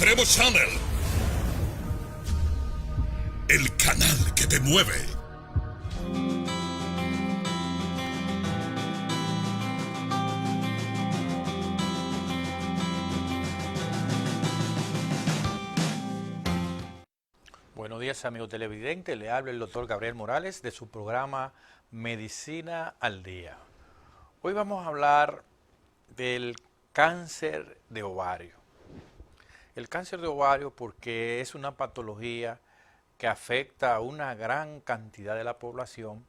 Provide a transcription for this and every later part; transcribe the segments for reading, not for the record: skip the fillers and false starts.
Extremo Channel. El canal que te mueve. Buenos días, amigos televidentes. Le habla el doctor Gabriel Morales de su programa Medicina al Día. Hoy vamos a hablar del cáncer de ovario. El cáncer de ovario porque es una patología que afecta a una gran cantidad de la población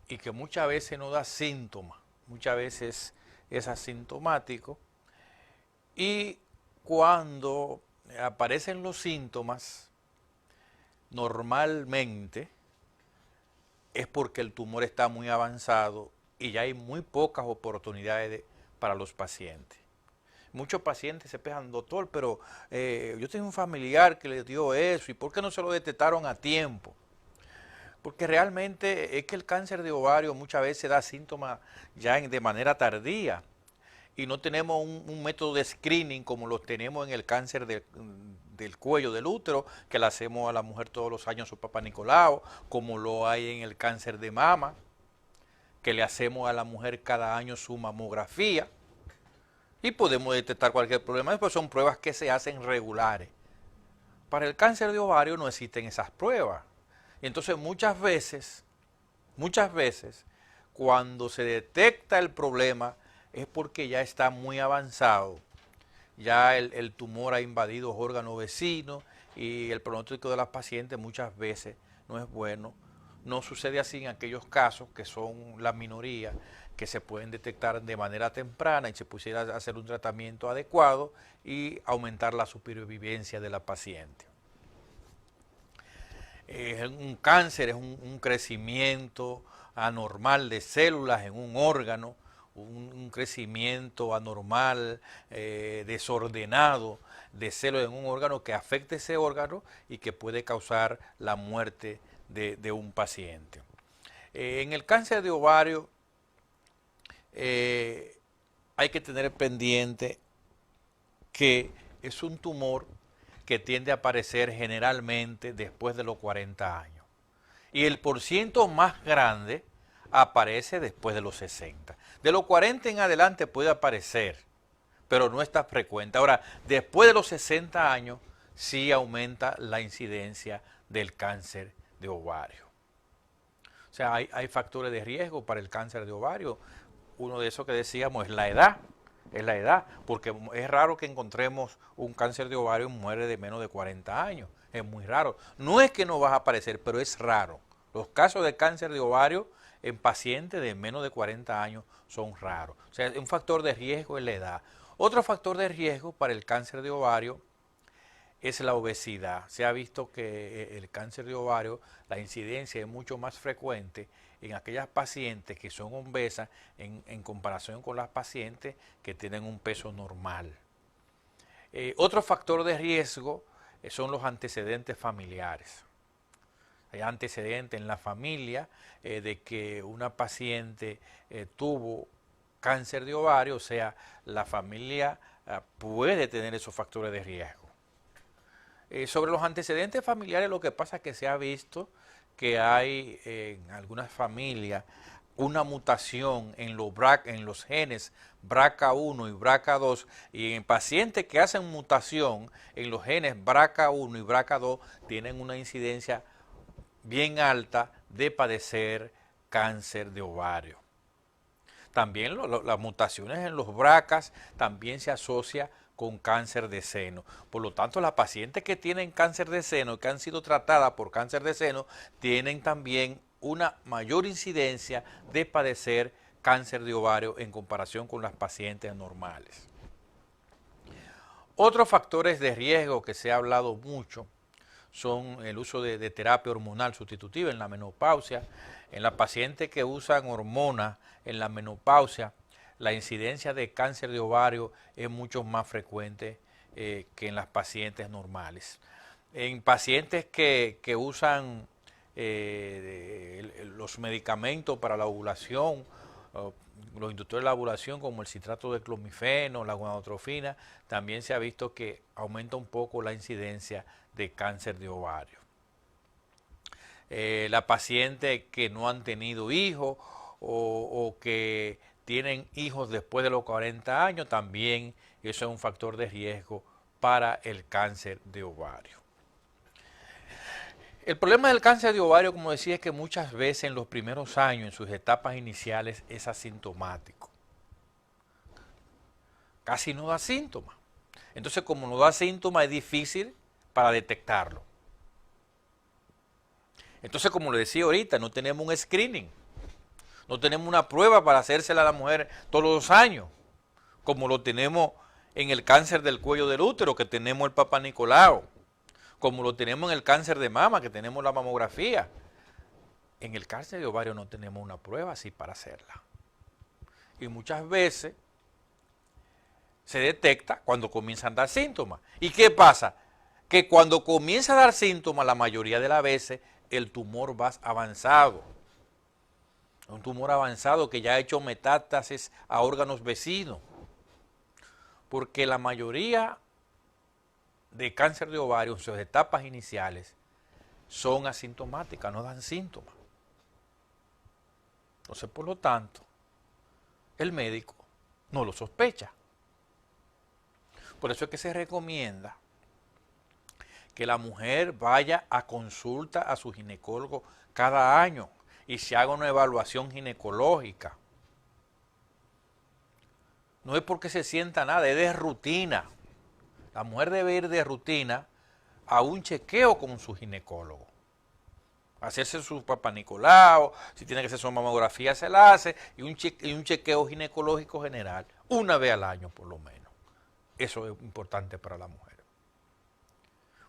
y que muchas veces no da síntomas, muchas veces es asintomático, y cuando aparecen los síntomas, normalmente es porque el tumor está muy avanzado y ya hay muy pocas oportunidades para los pacientes. Muchos pacientes se quejan, doctor, pero yo tengo un familiar que le dio eso, ¿y por qué no se lo detectaron a tiempo? Porque realmente es que el cáncer de ovario muchas veces da síntomas ya de manera tardía y no tenemos un método de screening como lo tenemos en el cáncer del cuello del útero, que le hacemos a la mujer todos los años su Papá Nicolau, como lo hay en el cáncer de mama, que le hacemos a la mujer cada año su mamografía. Y podemos detectar cualquier problema, pues son pruebas que se hacen regulares. Para el cáncer de ovario no existen esas pruebas. Y entonces muchas veces, cuando se detecta el problema es porque ya está muy avanzado. Ya el tumor ha invadido órganos vecinos y el pronóstico de las pacientes muchas veces no es bueno. No sucede así en aquellos casos que son la minoría, que se pueden detectar de manera temprana y se pudiera hacer un tratamiento adecuado y aumentar la supervivencia de la paciente. Un cáncer es un crecimiento anormal de células en un órgano, un crecimiento anormal, desordenado de células en un órgano que afecta ese órgano y que puede causar la muerte de un paciente. En el cáncer de ovario hay que tener pendiente que es un tumor que tiende a aparecer generalmente después de los 40 años. Y el porciento más grande aparece después de los 60. De los 40 en adelante puede aparecer, pero no está frecuente. Ahora, después de los 60 años sí aumenta la incidencia del cáncer de ovario. O sea, hay factores de riesgo para el cáncer de ovario. Uno de esos que decíamos es la edad, porque es raro que encontremos un cáncer de ovario en mujeres de menos de 40 años, es muy raro. No es que no va a aparecer, pero es raro. Los casos de cáncer de ovario en pacientes de menos de 40 años son raros. O sea, un factor de riesgo es la edad. Otro factor de riesgo para el cáncer de ovario es la obesidad. Se ha visto que el cáncer de ovario, la incidencia es mucho más frecuente en aquellas pacientes que son obesas en comparación con las pacientes que tienen un peso normal. Otro factor de riesgo son los antecedentes familiares. Hay antecedentes en la familia de que una paciente tuvo cáncer de ovario, o sea, la familia puede tener esos factores de riesgo. Sobre los antecedentes familiares, lo que pasa es que se ha visto que hay en algunas familias una mutación en los genes BRCA1 y BRCA2, y en pacientes que hacen mutación en los genes BRCA1 y BRCA2 tienen una incidencia bien alta de padecer cáncer de ovario. También las mutaciones en los BRCAs también se asocia con cáncer de seno. Por lo tanto, las pacientes que tienen cáncer de seno, que han sido tratadas por cáncer de seno, tienen también una mayor incidencia de padecer cáncer de ovario en comparación con las pacientes normales. Otros factores de riesgo que se ha hablado mucho son el uso de terapia hormonal sustitutiva en la menopausia. En las pacientes que usan hormonas en la menopausia, la incidencia de cáncer de ovario es mucho más frecuente que en las pacientes normales. En pacientes que usan los medicamentos para la ovulación, los inductores de la ovulación, como el citrato de clomifeno, la gonadotrofina, también se ha visto que aumenta un poco la incidencia de cáncer de ovario. La paciente que no han tenido hijos o que tienen hijos después de los 40 años, también eso es un factor de riesgo para el cáncer de ovario. El problema del cáncer de ovario, como decía, es que muchas veces en los primeros años, en sus etapas iniciales, es asintomático. Casi no da síntomas. Entonces, como no da síntomas, es difícil para detectarlo. Entonces, como le decía ahorita, no tenemos un screening. No tenemos una prueba para hacérsela a la mujer todos los años, como lo tenemos en el cáncer del cuello del útero, que tenemos el Papa Nicolau, como lo tenemos en el cáncer de mama, que tenemos la mamografía. En el cáncer de ovario no tenemos una prueba así para hacerla. Y muchas veces se detecta cuando comienzan a dar síntomas. ¿Y qué pasa? Que cuando comienza a dar síntomas, la mayoría de las veces, el tumor va avanzado. Un tumor avanzado que ya ha hecho metástasis a órganos vecinos. Porque la mayoría de cáncer de ovario en sus etapas iniciales son asintomáticas, no dan síntomas. Entonces, por lo tanto, el médico no lo sospecha. Por eso es que se recomienda que la mujer vaya a consulta a su ginecólogo cada año y se haga una evaluación ginecológica. No es porque se sienta nada, es de rutina. La mujer debe ir de rutina a un chequeo con su ginecólogo. Hacerse su Papa Nicolau, si tiene que hacer su mamografía se la hace, y un chequeo ginecológico general, una vez al año por lo menos. Eso es importante para la mujer.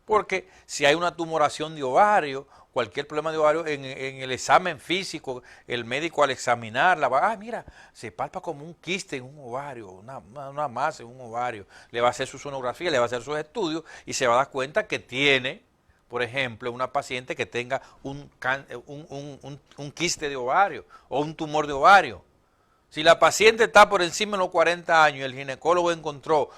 Porque si hay una tumoración de ovario, cualquier problema de ovario, en el examen físico, el médico al examinarla va, mira, se palpa como un quiste en un ovario, una masa en un ovario. Le va a hacer su sonografía, le va a hacer sus estudios y se va a dar cuenta que tiene, por ejemplo, una paciente que tenga un quiste de ovario o un tumor de ovario. Si la paciente está por encima de los 40 años y el ginecólogo encontró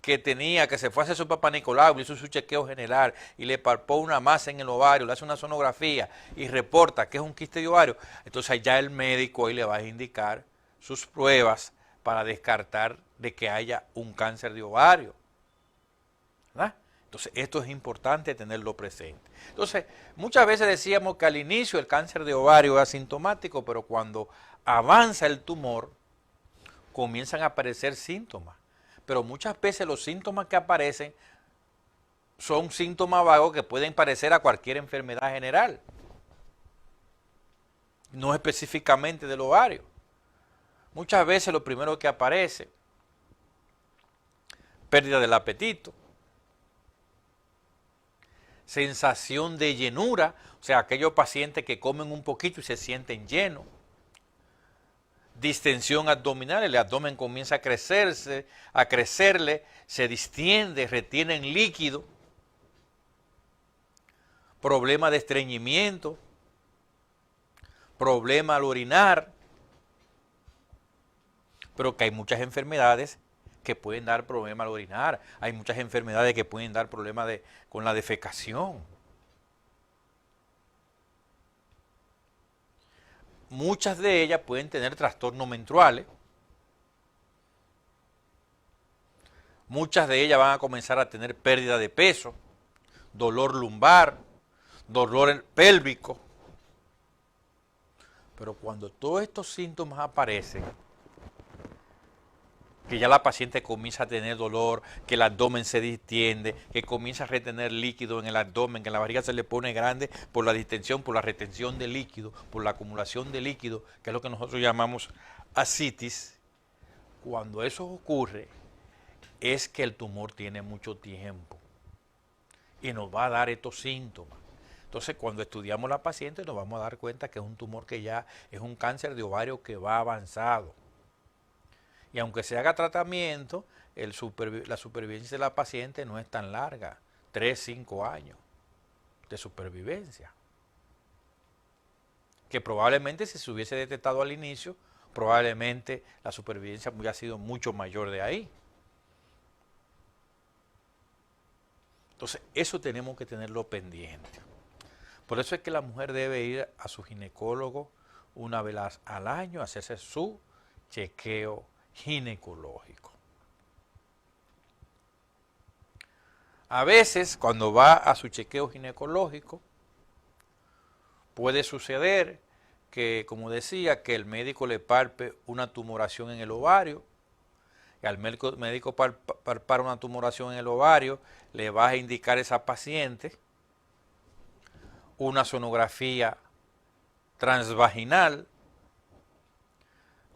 que se fue a hacer su Papa Nicolau, hizo su chequeo general y le palpó una masa en el ovario, le hace una sonografía y reporta que es un quiste de ovario, entonces ya el médico ahí le va a indicar sus pruebas para descartar de que haya un cáncer de ovario. ¿Verdad? Entonces esto es importante tenerlo presente. Entonces muchas veces decíamos que al inicio el cáncer de ovario es asintomático, pero cuando avanza el tumor comienzan a aparecer síntomas. Pero muchas veces los síntomas que aparecen son síntomas vagos que pueden parecer a cualquier enfermedad general, no específicamente del ovario. Muchas veces lo primero que aparece, pérdida del apetito, sensación de llenura, o sea, aquellos pacientes que comen un poquito y se sienten llenos, distensión abdominal, el abdomen comienza a crecerle, se distiende, retienen líquido, problema de estreñimiento, problema al orinar, pero que hay muchas enfermedades que pueden dar problemas al orinar, hay muchas enfermedades que pueden dar problemas con la defecación. Muchas de ellas pueden tener trastornos menstruales. Muchas de ellas van a comenzar a tener pérdida de peso, dolor lumbar, dolor pélvico. Pero cuando todos estos síntomas aparecen, que ya la paciente comienza a tener dolor, que el abdomen se distiende, que comienza a retener líquido en el abdomen, que la barriga se le pone grande por la distensión, por la retención de líquido, por la acumulación de líquido, que es lo que nosotros llamamos ascitis. Cuando eso ocurre, es que el tumor tiene mucho tiempo y nos va a dar estos síntomas. Entonces, cuando estudiamos a la paciente, nos vamos a dar cuenta que es un tumor que ya es un cáncer de ovario que va avanzado. Y aunque se haga tratamiento, la supervivencia de la paciente no es tan larga, 3, 5 años de supervivencia. Que probablemente si se hubiese detectado al inicio, probablemente la supervivencia hubiera sido mucho mayor de ahí. Entonces, eso tenemos que tenerlo pendiente. Por eso es que la mujer debe ir a su ginecólogo una vez al año a hacerse su chequeo ginecológico. A veces, cuando va a su chequeo ginecológico, puede suceder que, como decía, que el médico le palpe una tumoración en el ovario, y al médico palpar una tumoración en el ovario, le va a indicar a esa paciente una sonografía transvaginal.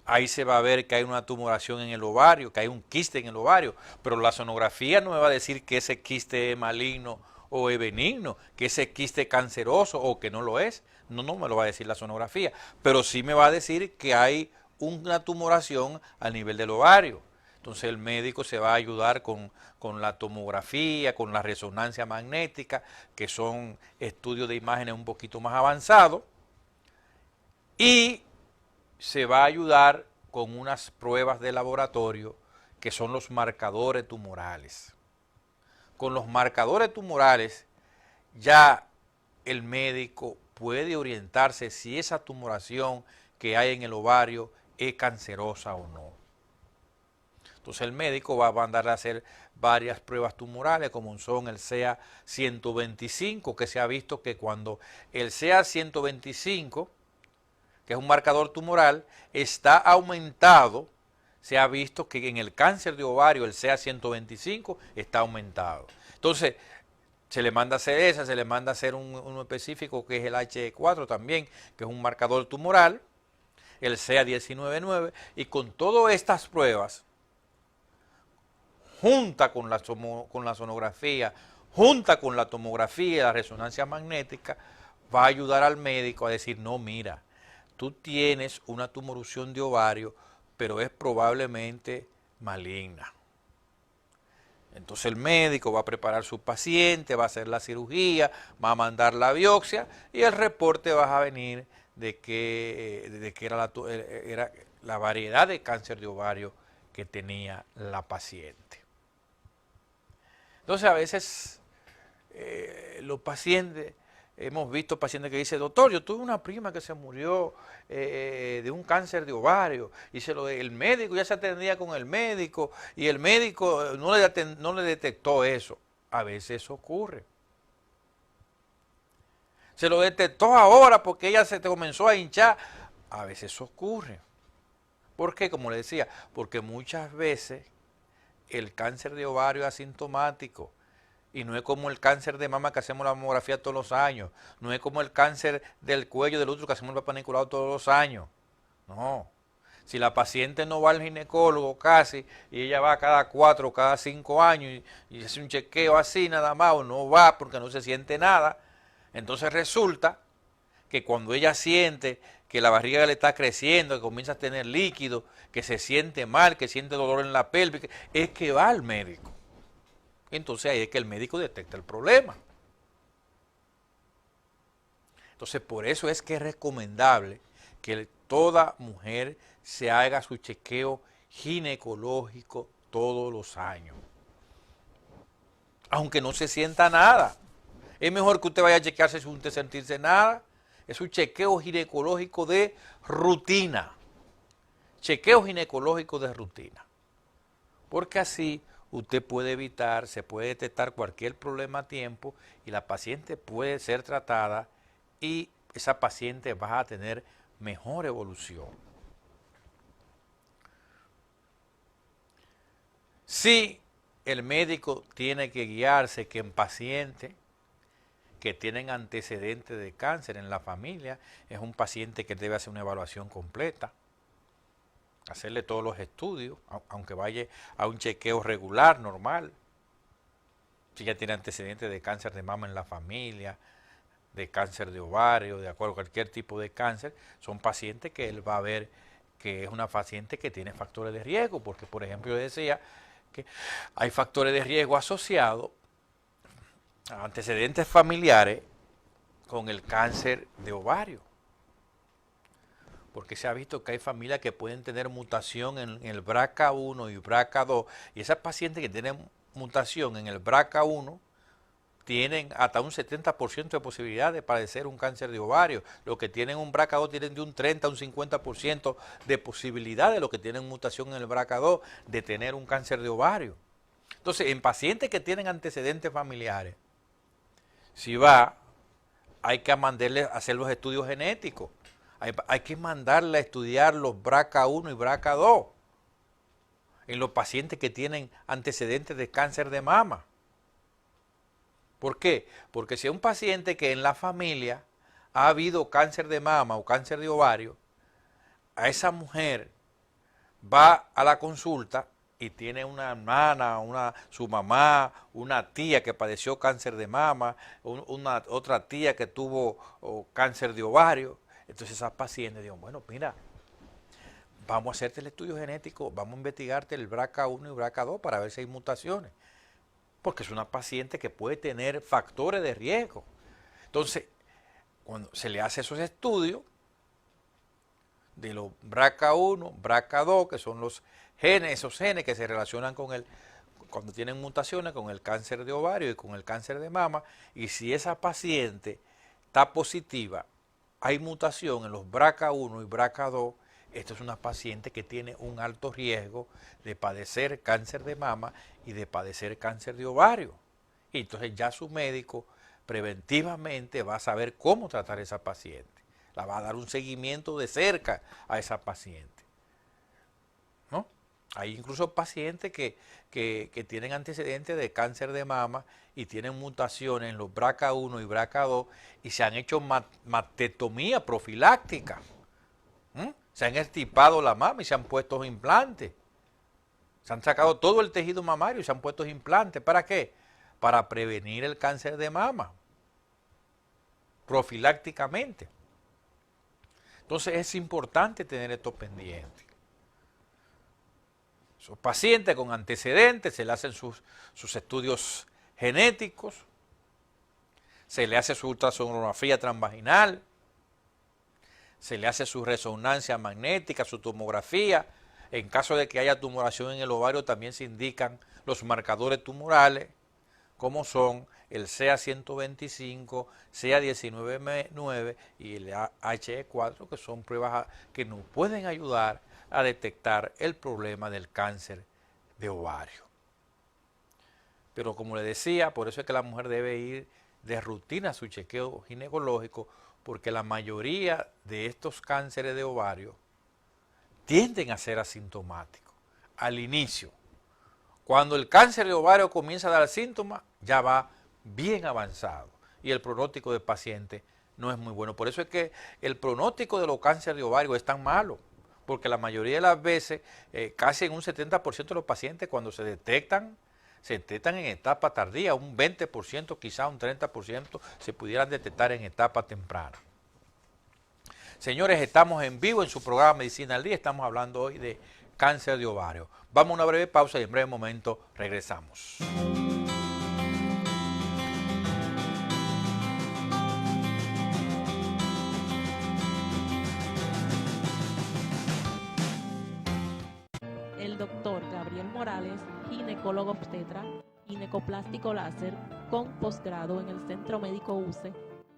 Ahí se va a ver que hay una tumoración en el ovario, que hay un quiste en el ovario, pero la sonografía no me va a decir que ese quiste es maligno o es benigno, que ese quiste es canceroso o que no lo es. No, no me lo va a decir la sonografía, pero sí me va a decir que hay una tumoración a nivel del ovario. Entonces el médico se va a ayudar con la tomografía, con la resonancia magnética, que son estudios de imágenes un poquito más avanzados, y se va a ayudar con unas pruebas de laboratorio que son los marcadores tumorales. Con los marcadores tumorales ya el médico puede orientarse si esa tumoración que hay en el ovario es cancerosa o no. Entonces el médico va a mandar a hacer varias pruebas tumorales, como son el CA 125, que se ha visto que cuando el CA 125, que es un marcador tumoral, está aumentado, se ha visto que en el cáncer de ovario el CA 125 está aumentado. Entonces, se le manda a hacer esa, se le manda a hacer uno específico que es el HE4 también, que es un marcador tumoral, el CA 199, y con todas estas pruebas, junta con la sonografía, junta con la tomografía y la resonancia magnética, va a ayudar al médico a decir, no, mira, tú tienes una tumoración de ovario, pero es probablemente maligna. Entonces el médico va a preparar su paciente, va a hacer la cirugía, va a mandar la biopsia y el reporte va a venir de que era la variedad de cáncer de ovario que tenía la paciente. Entonces a veces los pacientes, hemos visto pacientes que dicen, doctor, yo tuve una prima que se murió de un cáncer de ovario, y el médico ya se atendía con el médico, y el médico no le detectó eso. A veces eso ocurre. Se lo detectó ahora porque ella se comenzó a hinchar. A veces eso ocurre. ¿Por qué? Como le decía, porque muchas veces el cáncer de ovario es asintomático. Y no es como el cáncer de mama que hacemos la mamografía todos los años. No es como el cáncer del cuello del útero que hacemos el Papa Nicolau todos los años. No. Si la paciente no va al ginecólogo casi, y ella va cada 4 o cada 5 años y hace un chequeo así nada más, o no va porque no se siente nada, entonces resulta que cuando ella siente que la barriga le está creciendo, que comienza a tener líquido, que se siente mal, que siente dolor en la pelvis, es que va al médico. Entonces ahí es que el médico detecta el problema. Entonces por eso es que es recomendable que toda mujer se haga su chequeo ginecológico todos los años. Aunque no se sienta nada. Es mejor que usted vaya a chequearse sin usted sentirse nada. Es un chequeo ginecológico de rutina. Chequeo ginecológico de rutina. Porque así usted puede evitar, se puede detectar cualquier problema a tiempo y la paciente puede ser tratada y esa paciente va a tener mejor evolución. Sí, el médico tiene que guiarse que en pacientes que tienen antecedentes de cáncer en la familia, es un paciente que debe hacer una evaluación completa, hacerle todos los estudios, aunque vaya a un chequeo regular, normal. Si ya tiene antecedentes de cáncer de mama en la familia, de cáncer de ovario, de acuerdo a cualquier tipo de cáncer, son pacientes que él va a ver que es una paciente que tiene factores de riesgo, porque por ejemplo yo decía que hay factores de riesgo asociados a antecedentes familiares con el cáncer de ovario. porque se ha visto que hay familias que pueden tener mutación en el BRCA1 y BRCA2, y esas pacientes que tienen mutación en el BRCA1 tienen hasta un 70% de posibilidad de padecer un cáncer de ovario. Los que tienen un BRCA2 tienen de un 30 a un 50% de posibilidad de los que tienen mutación en el BRCA2 de tener un cáncer de ovario. Entonces, en pacientes que tienen antecedentes familiares, si hay que mandarle a hacer los estudios genéticos. Hay que mandarle a estudiar los BRCA1 y BRCA2 en los pacientes que tienen antecedentes de cáncer de mama. ¿Por qué? Porque si es un paciente que en la familia ha habido cáncer de mama o cáncer de ovario, a esa mujer va a la consulta y tiene una hermana, su mamá, una tía que padeció cáncer de mama, otra tía que tuvo cáncer de ovario. Entonces esas pacientes digo, bueno, mira, vamos a hacerte el estudio genético, vamos a investigarte el BRCA1 y BRCA2 para ver si hay mutaciones. Porque es una paciente que puede tener factores de riesgo. Entonces, cuando se le hace esos estudios de los BRCA1, BRCA2, que son los genes, esos genes que se relacionan con cuando tienen mutaciones con el cáncer de ovario y con el cáncer de mama, y si esa paciente está positiva, hay mutación en los BRCA1 y BRCA2, esto es una paciente que tiene un alto riesgo de padecer cáncer de mama y de padecer cáncer de ovario. Y entonces ya su médico preventivamente va a saber cómo tratar a esa paciente. La va a dar un seguimiento de cerca a esa paciente. ¿No? Hay incluso pacientes que tienen antecedentes de cáncer de mama y tienen mutaciones en los BRCA1 y BRCA2 y se han hecho mastectomía profiláctica. Se han extirpado la mama y se han puesto implantes. Se han sacado todo el tejido mamario y se han puesto implantes. ¿Para qué? Para prevenir el cáncer de mama. Profilácticamente. Entonces es importante tener esto pendiente. Esos pacientes con antecedentes se le hacen sus estudios genéticos, se le hace su ultrasonografía transvaginal, se le hace su resonancia magnética, su tomografía. En caso de que haya tumoración en el ovario también se indican los marcadores tumorales, como son el CA125, CA199 y el HE4, que son pruebas que nos pueden ayudar a detectar el problema del cáncer de ovario. Pero como le decía, por eso es que la mujer debe ir de rutina a su chequeo ginecológico, porque la mayoría de estos cánceres de ovario tienden a ser asintomáticos al inicio. Cuando el cáncer de ovario comienza a dar síntomas, ya va bien avanzado y el pronóstico del paciente no es muy bueno. Por eso es que el pronóstico de los cánceres de ovario es tan malo, porque la mayoría de las veces, casi en un 70% de los pacientes cuando se detectan en etapa tardía, un 20%, quizá un 30% se pudieran detectar en etapa temprana. Señores, estamos en vivo en su programa Medicina al Día, estamos hablando hoy de cáncer de ovario. Vamos a una breve pausa y en breve momento regresamos. El doctor Gabriel Morales, ginecólogo obstetra, ginecoplástico láser con posgrado en el Centro Médico UCE,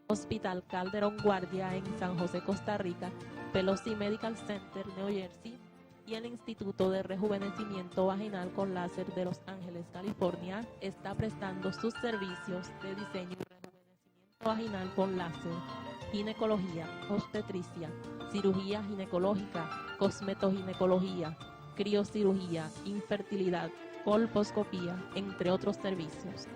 Hospital Calderón Guardia en San José, Costa Rica, Pelosi Medical Center, New Jersey, y el Instituto de Rejuvenecimiento Vaginal con Láser de Los Ángeles, California, está prestando sus servicios de diseño y rejuvenecimiento vaginal con láser, ginecología, obstetricia, cirugía ginecológica, cosmetoginecología, criocirugía, infertilidad, colposcopía, entre otros servicios.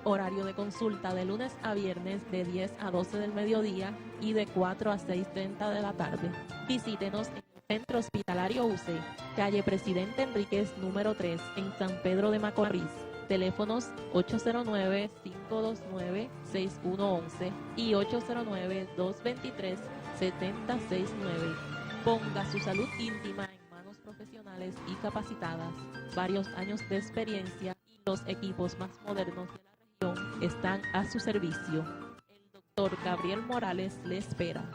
Horario de consulta de lunes a viernes de 10 a 12 del mediodía y de 4 a 6:30 de la tarde. Visítenos en el Centro Hospitalario UCE, calle Presidente Enríquez número 3 en San Pedro de Macorís. Teléfonos 809-529-6111 y 809-223-7069. Ponga su salud íntima en manos profesionales y capacitadas. Varios años de experiencia y los equipos más modernos de la región están a su servicio. El doctor Gabriel Morales le espera.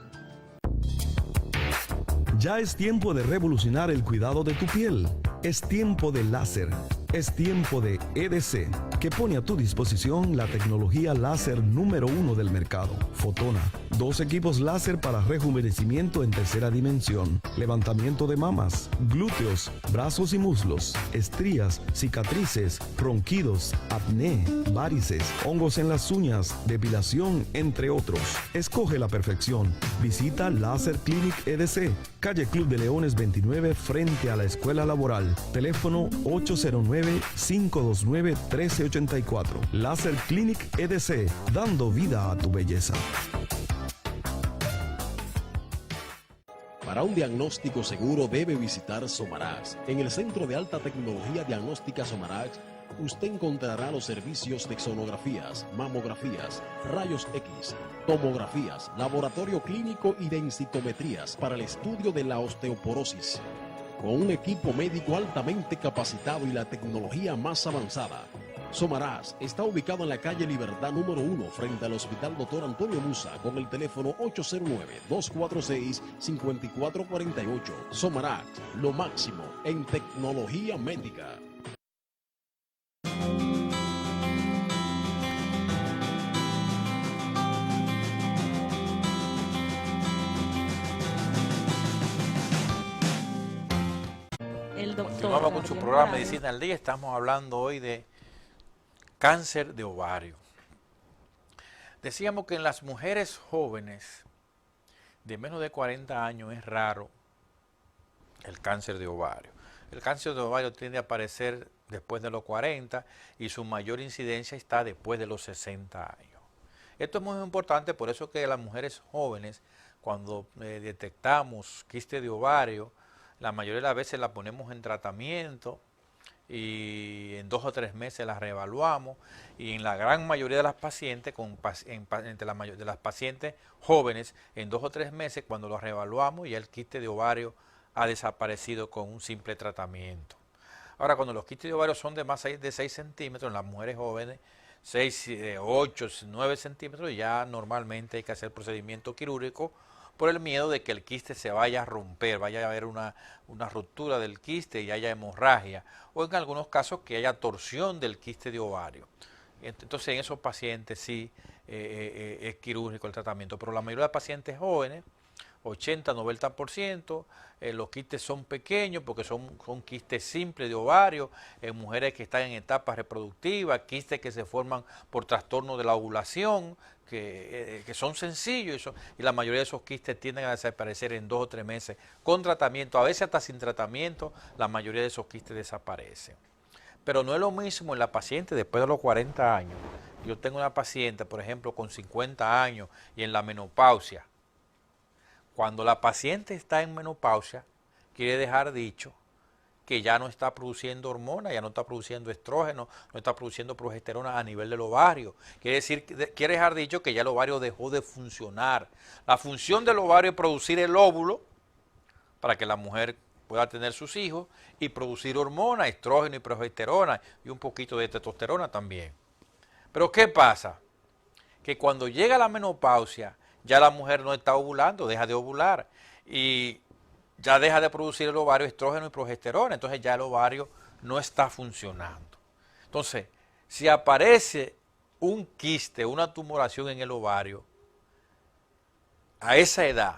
Ya es tiempo de revolucionar el cuidado de tu piel. Es tiempo de láser. Es tiempo de EDC, que pone a tu disposición la tecnología láser número 1 del mercado, Fotona. 2 equipos láser para rejuvenecimiento en tercera dimensión, levantamiento de mamas, glúteos, brazos y muslos, estrías, cicatrices, ronquidos, acné, varices, hongos en las uñas, depilación, entre otros. Escoge la perfección. Visita Láser Clinic EDC, calle Club de Leones 29, frente a la Escuela Laboral. Teléfono 809-529-1384. Láser Clinic EDC, dando vida a tu belleza. Para un diagnóstico seguro debe visitar Somarax. En el Centro de Alta Tecnología Diagnóstica Somarax, usted encontrará los servicios de sonografías, mamografías, rayos X, tomografías, laboratorio clínico y densitometrías para el estudio de la osteoporosis. Con un equipo médico altamente capacitado y la tecnología más avanzada, Somarax está ubicado en la calle Libertad número 1 frente al Hospital Dr. Antonio Musa con el teléfono 809-246-5448. Somarax, lo máximo en tecnología médica. El doctor Continuamos con su Gabriel programa Morales. Medicina al Día. Estamos hablando hoy de cáncer de ovario. Decíamos que en las mujeres jóvenes de menos de 40 años es raro el cáncer de ovario. El cáncer de ovario tiende a aparecer después de los 40 y su mayor incidencia está después de los 60 años. Esto es muy importante, por eso que las mujeres jóvenes, cuando detectamos quiste de ovario, la mayoría de las veces la ponemos en tratamiento y en 2 o 3 meses la reevaluamos, y en la gran mayoría de las pacientes, entre de las pacientes jóvenes, en 2 o 3 meses cuando lo reevaluamos ya el quiste de ovario ha desaparecido con un simple tratamiento. Ahora, cuando los quistes de ovario son de más de 6 centímetros, en las mujeres jóvenes 6, 8, 9 centímetros, ya normalmente hay que hacer procedimiento quirúrgico por el miedo de que el quiste se vaya a romper, vaya a haber una ruptura del quiste y haya hemorragia, o en algunos casos que haya torsión del quiste de ovario. Entonces en esos pacientes sí es quirúrgico el tratamiento, pero la mayoría de pacientes jóvenes, 80-90%, los quistes son pequeños porque son quistes simples de ovario, en mujeres que están en etapas reproductivas, quistes que se forman por trastorno de la ovulación, que son sencillos, y la mayoría de esos quistes tienden a desaparecer en 2 o 3 meses con tratamiento, a veces hasta sin tratamiento, la mayoría de esos quistes desaparecen. Pero no es lo mismo en la paciente después de los 40 años. Yo tengo una paciente, por ejemplo, con 50 años y en la menopausia. Cuando la paciente está en menopausia, quiere dejar dicho que ya no está produciendo hormonas, ya no está produciendo estrógeno, no está produciendo progesterona a nivel del ovario. Quiere dejar dicho que ya el ovario dejó de funcionar. La función del ovario es producir el óvulo para que la mujer pueda tener sus hijos y producir hormonas, estrógeno y progesterona y un poquito de testosterona también. Pero ¿qué pasa? Que cuando llega la menopausia, ya la mujer no está ovulando, deja de ovular y ya deja de producir el ovario estrógeno y progesterona, entonces ya el ovario no está funcionando. Entonces, si aparece un quiste, una tumoración en el ovario, a esa edad,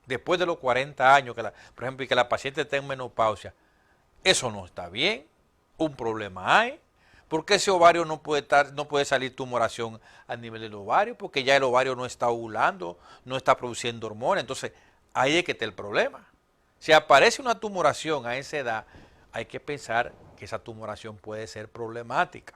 después de los 40 años, por ejemplo, y que la paciente esté en menopausia, eso no está bien, un problema hay. ¿Por qué ese ovario no puede salir tumoración a nivel del ovario? Porque ya el ovario no está ovulando, no está produciendo hormonas. Entonces, ahí es que está el problema. Si aparece una tumoración a esa edad, hay que pensar que esa tumoración puede ser problemática.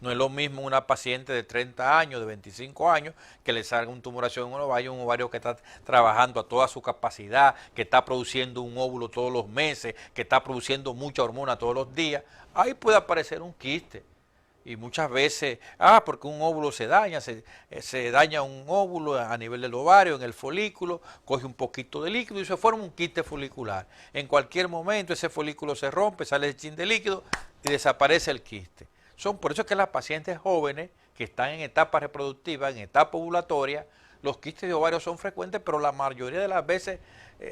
No es lo mismo una paciente de 30 años, de 25 años, que le salga una tumoración en un ovario que está trabajando a toda su capacidad, que está produciendo un óvulo todos los meses, que está produciendo mucha hormona todos los días. Ahí puede aparecer un quiste. Y muchas veces, porque un óvulo se daña, se daña un óvulo a nivel del ovario, en el folículo, coge un poquito de líquido y se forma un quiste folicular. En cualquier momento ese folículo se rompe, sale el chin de líquido y desaparece el quiste. Por eso es que las pacientes jóvenes que están en etapa reproductiva, en etapa ovulatoria, Los quistes de ovario son frecuentes, pero la mayoría de las veces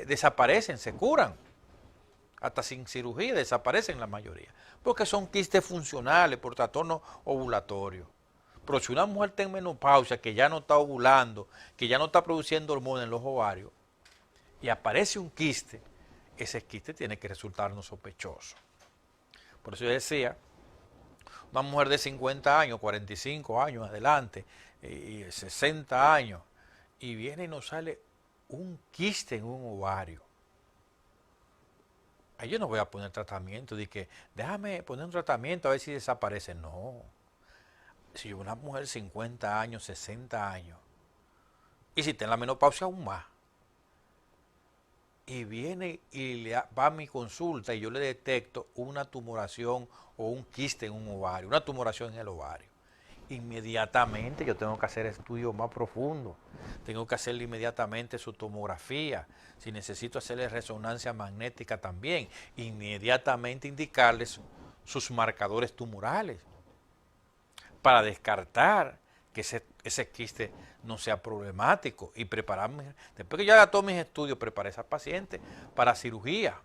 desaparecen, se curan. Hasta sin cirugía desaparecen la mayoría. Porque son quistes funcionales por trastorno ovulatorio. Pero si una mujer está en menopausia, que ya no está ovulando, que ya no está produciendo hormonas en los ovarios, y aparece un quiste, ese quiste tiene que resultarnos sospechoso. Por eso yo decía, una mujer de 50 años, 45 años adelante, y 60 años, y viene y nos sale un quiste en un ovario. Ahí yo no voy a poner tratamiento, de que déjame poner un tratamiento a ver si desaparece. No. Si yo una mujer de 50 años, 60 años, y si está en la menopausia aún más, y viene y va a mi consulta y yo le detecto una tumoración o un quiste en un ovario, una tumoración en el ovario, inmediatamente yo tengo que hacer estudios más profundos, tengo que hacerle inmediatamente su tomografía, si necesito hacerle resonancia magnética también, inmediatamente indicarles sus marcadores tumorales, para descartar que ese quiste no sea problemático y prepararme, después que yo haga todos mis estudios, preparar a esa paciente para cirugía.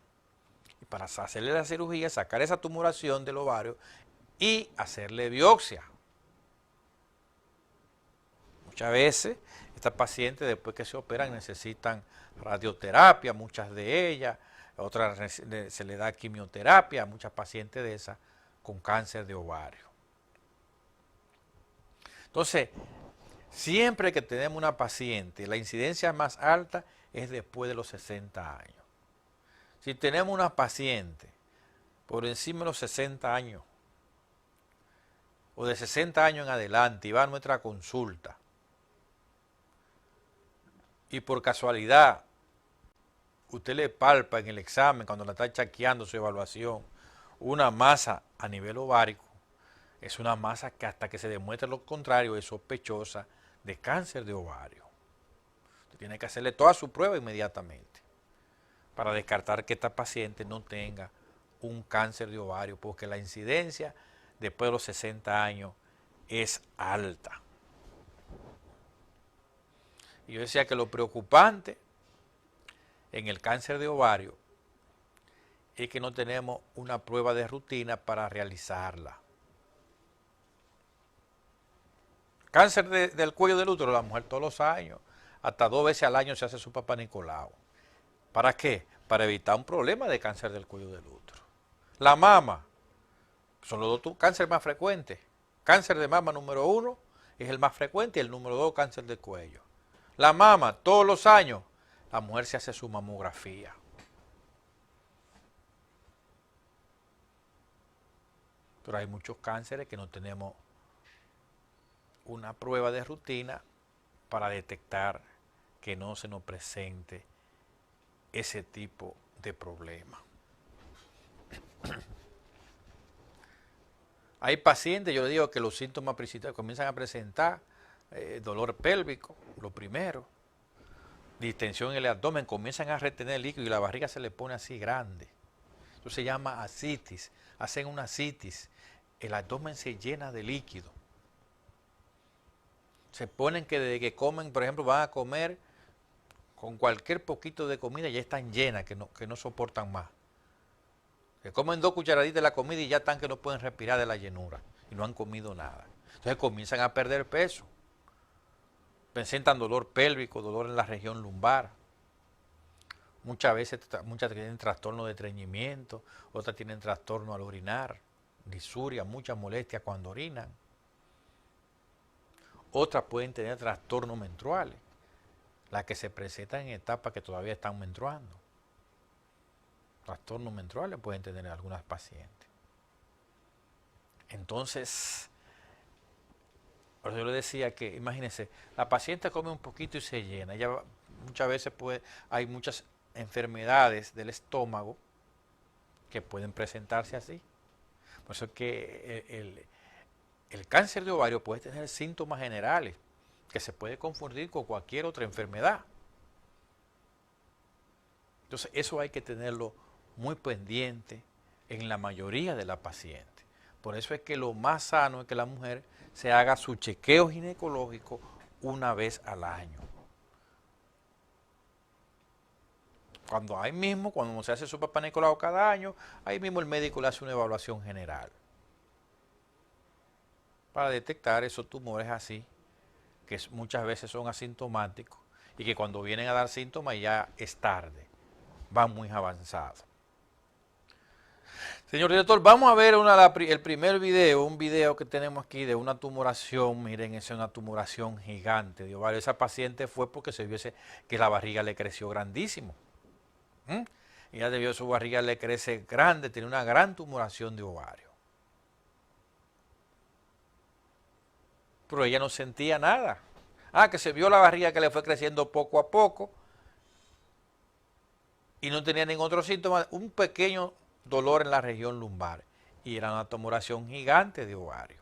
Y para hacerle la cirugía, sacar esa tumoración del ovario y hacerle biopsia. Muchas veces estas pacientes después que se operan necesitan radioterapia, muchas de ellas, otras se le da quimioterapia a muchas pacientes de esas con cáncer de ovario. Entonces, siempre que tenemos una paciente, la incidencia más alta es después de los 60 años. Si tenemos una paciente por encima de los 60 años, o de 60 años en adelante, y va a nuestra consulta, y por casualidad, usted le palpa en el examen, cuando la está chequeando su evaluación, una masa a nivel ovárico, es una masa que hasta que se demuestre lo contrario es sospechosa de cáncer de ovario. Usted tiene que hacerle toda su prueba inmediatamente para descartar que esta paciente no tenga un cáncer de ovario, porque la incidencia después de los 60 años es alta. Y yo decía que lo preocupante en el cáncer de ovario es que no tenemos una prueba de rutina para realizarla. Cáncer del cuello del útero, la mujer todos los años, hasta 2 veces al año se hace su Papá Nicolau. ¿Para qué? Para evitar un problema de cáncer del cuello del útero. La mama, son los dos cánceres más frecuentes. Cáncer de mama número 1 es el más frecuente y el número 2 cáncer del cuello. La mama, todos los años, la mujer se hace su mamografía. Pero hay muchos cánceres que no tenemos una prueba de rutina para detectar que no se nos presente ese tipo de problema. Hay pacientes, yo le digo que los síntomas principales comienzan a presentar dolor pélvico, lo primero, distensión en el abdomen, comienzan a retener líquido y la barriga se le pone así grande. Eso se llama ascitis, hacen una ascitis, el abdomen se llena de líquido. Se ponen que desde que comen, por ejemplo, van a comer con cualquier poquito de comida, ya están llenas, que no soportan más. Que comen 2 cucharaditas de la comida y ya están que no pueden respirar de la llenura y no han comido nada. Entonces comienzan a perder peso. Presentan dolor pélvico, dolor en la región lumbar. Muchas veces, muchas tienen trastorno de estreñimiento, otras tienen trastorno al orinar, disuria, muchas molestias cuando orinan. Otras pueden tener trastornos menstruales, las que se presentan en etapas que todavía están menstruando. Trastornos menstruales pueden tener algunas pacientes. Entonces, por eso yo le decía que, imagínense, la paciente come un poquito y se llena. Ella muchas veces hay muchas enfermedades del estómago que pueden presentarse así. Por eso es que el cáncer de ovario puede tener síntomas generales que se puede confundir con cualquier otra enfermedad. Entonces eso hay que tenerlo muy pendiente en la mayoría de las pacientes. Por eso es que lo más sano es que la mujer se haga su chequeo ginecológico una vez al año. Cuando se hace su Papá Nicolau cada año, ahí mismo el médico le hace una evaluación general para detectar esos tumores así, que muchas veces son asintomáticos y que cuando vienen a dar síntomas ya es tarde, van muy avanzados. Señor director, vamos a ver el primer video, un video que tenemos aquí de una tumoración. Miren, esa es una tumoración gigante de ovario. Esa paciente fue porque se vio que la barriga le creció grandísimo. Y ya debió su barriga le crece grande, tiene una gran tumoración de ovario. Pero ella no sentía nada. Que se vio la barriga que le fue creciendo poco a poco y no tenía ningún otro síntoma, un pequeño dolor en la región lumbar, y era una tumoración gigante de ovario.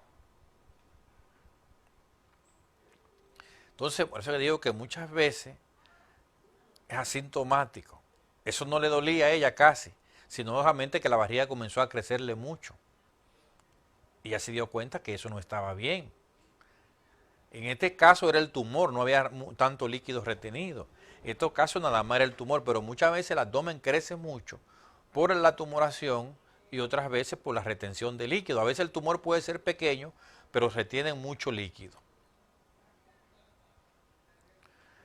Entonces, por eso le digo que muchas veces es asintomático. Eso no le dolía a ella casi, sino solamente que la barriga comenzó a crecerle mucho. Y ella se dio cuenta que eso no estaba bien. En este caso era el tumor, no había tanto líquido retenido. En estos casos nada más era el tumor, pero muchas veces el abdomen crece mucho por la tumoración y otras veces por la retención de líquido. A veces el tumor puede ser pequeño, pero retiene mucho líquido.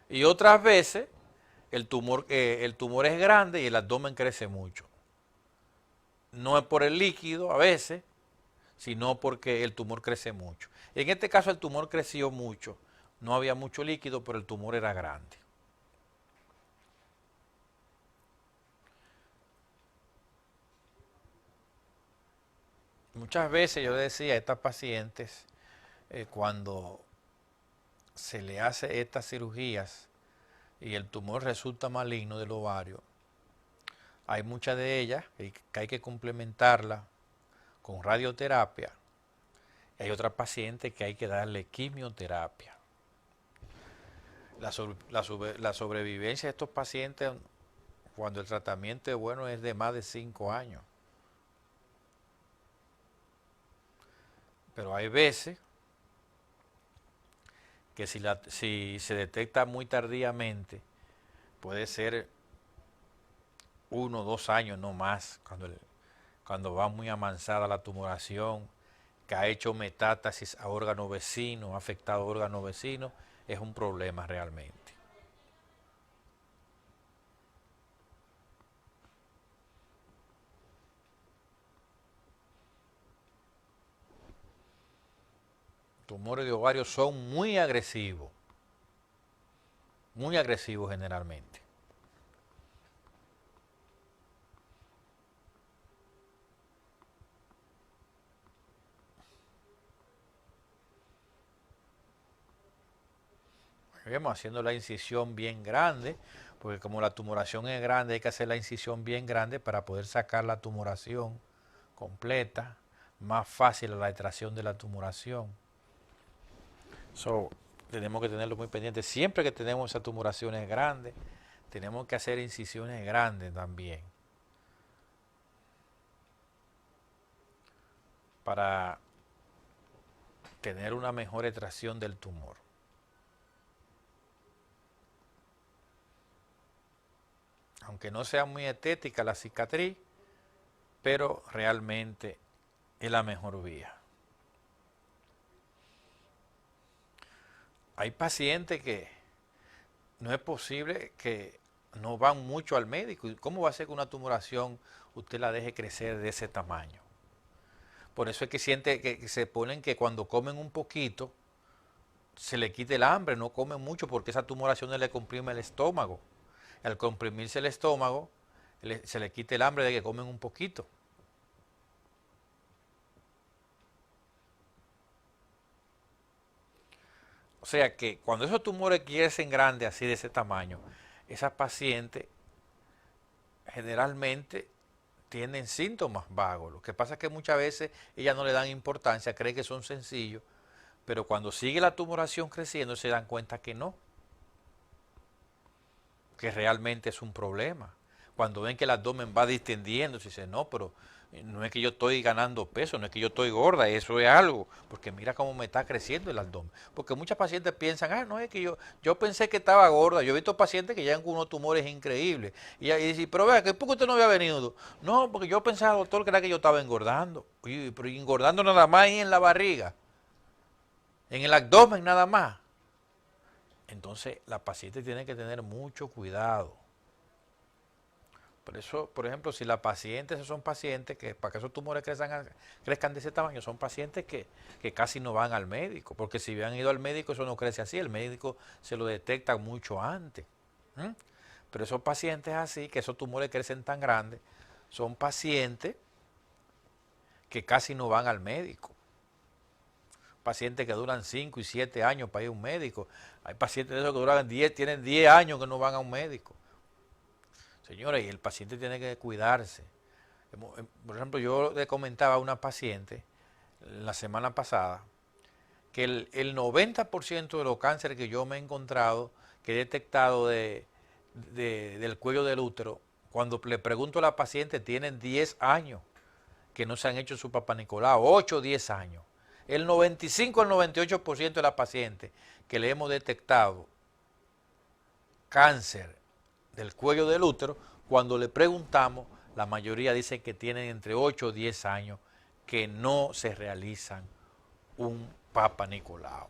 Y otras veces el tumor es grande y el abdomen crece mucho. No es por el líquido a veces, sino porque el tumor crece mucho. En este caso el tumor creció mucho, no había mucho líquido, pero el tumor era grande. Muchas veces yo decía a estas pacientes, cuando se le hace estas cirugías y el tumor resulta maligno del ovario, hay muchas de ellas que hay que complementarla con radioterapia. Hay otras pacientes que hay que darle quimioterapia. La sobrevivencia de estos pacientes, cuando el tratamiento es bueno, es de más de 5 años. Pero hay veces que si se detecta muy tardíamente, puede ser 1 o 2 años, no más, cuando va muy avanzada la tumoración, que ha hecho metástasis a órganos vecinos, ha afectado a órganos vecinos, es un problema realmente. Tumores de ovario son muy agresivos generalmente. Vemos haciendo la incisión bien grande, porque como la tumoración es grande, hay que hacer la incisión bien grande para poder sacar la tumoración completa, más fácil la extracción de la tumoración. Tenemos que tenerlo muy pendiente. Siempre que tenemos esas tumoraciones grandes, tenemos que hacer incisiones grandes también, para tener una mejor extracción del tumor. Aunque no sea muy estética la cicatriz, pero realmente es la mejor vía. Hay pacientes que no es posible, que no van mucho al médico. ¿Cómo va a ser que una tumoración usted la deje crecer de ese tamaño? Por eso es que siente que se ponen que cuando comen un poquito se le quite el hambre, no comen mucho porque esa tumoración le comprime el estómago. Al comprimirse el estómago se le quita el hambre de que comen un poquito. O sea que cuando esos tumores crecen grandes, así de ese tamaño, esas pacientes generalmente tienen síntomas vagos. Lo que pasa es que muchas veces ellas no le dan importancia, creen que son sencillos, pero cuando sigue la tumoración creciendo se dan cuenta que no, que realmente es un problema. Cuando ven que el abdomen va distendiendo, se dicen, no, pero No es que yo estoy ganando peso, no es que yo estoy gorda, eso es algo, porque mira cómo me está creciendo el abdomen. Porque muchas pacientes piensan, no es que yo pensé que estaba gorda. Yo he visto pacientes que llegan con unos tumores increíbles. Y dicen, pero vea, ¿por qué usted no había venido? No, porque yo pensaba, doctor, que era que yo estaba engordando. Oye, pero engordando nada más ahí en la barriga, en el abdomen nada más. Entonces, la paciente tiene que tener mucho cuidado. Por eso, por ejemplo, si la paciente, esos son pacientes que para que esos tumores crezcan de ese tamaño, son pacientes que casi no van al médico, porque si hubieran ido al médico eso no crece así, el médico se lo detecta mucho antes. Pero esos pacientes así, que esos tumores crecen tan grandes, son pacientes que casi no van al médico. Pacientes que duran 5 y 7 años para ir a un médico. Hay pacientes de esos que duran 10, tienen 10 años que no van a un médico. Señores, y el paciente tiene que cuidarse. Por ejemplo, yo le comentaba a una paciente la semana pasada que el 90% de los cánceres que yo me he encontrado, que he detectado del cuello del útero, cuando le pregunto a la paciente, tienen 10 años que no se han hecho su Papá Nicolau, 8 o 10 años. El 95 al 98% de las pacientes que le hemos detectado cáncer del cuello del útero, cuando le preguntamos, la mayoría dicen que tienen entre 8 o 10 años que no se realizan un Papa Nicolau.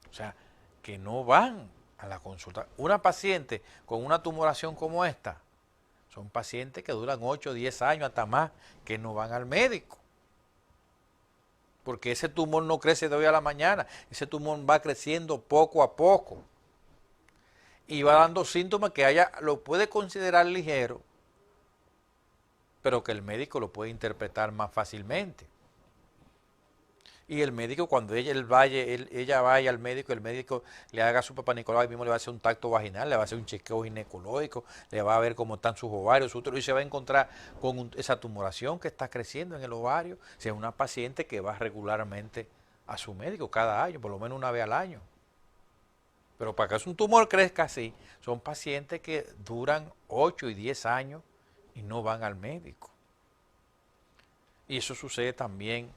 O sea, que no van a la consulta. Una paciente con una tumoración como esta, son pacientes que duran 8 o 10 años, hasta más, que no van al médico. Porque ese tumor no crece de hoy a la mañana, ese tumor va creciendo poco a poco. Y va dando síntomas que lo puede considerar ligero, pero que el médico lo puede interpretar más fácilmente. Y el médico, cuando ella vaya al médico, el médico le haga su Papá Nicolau, mismo le va a hacer un tacto vaginal, le va a hacer un chequeo ginecológico, le va a ver cómo están sus ovarios, su útero, y se va a encontrar con esa tumoración que está creciendo en el ovario. Si es una paciente que va regularmente a su médico cada año, por lo menos una vez al año. Pero para que un tumor crezca así, son pacientes que duran 8 y 10 años y no van al médico. Y eso sucede también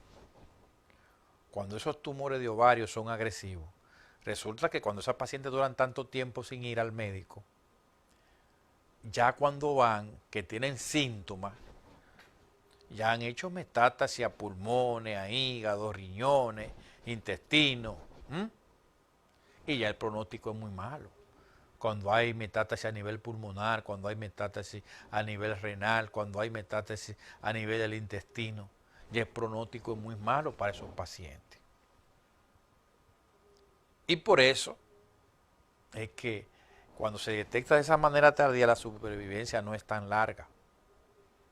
cuando esos tumores de ovario son agresivos. Resulta que cuando esas pacientes duran tanto tiempo sin ir al médico, ya cuando van, que tienen síntomas, ya han hecho metástasis a pulmones, a hígado, riñones, intestino. Y ya el pronóstico es muy malo. Cuando hay metástasis a nivel pulmonar, cuando hay metástasis a nivel renal, cuando hay metástasis a nivel del intestino, ya el pronóstico es muy malo para esos pacientes. Y por eso es que cuando se detecta de esa manera tardía, la supervivencia no es tan larga,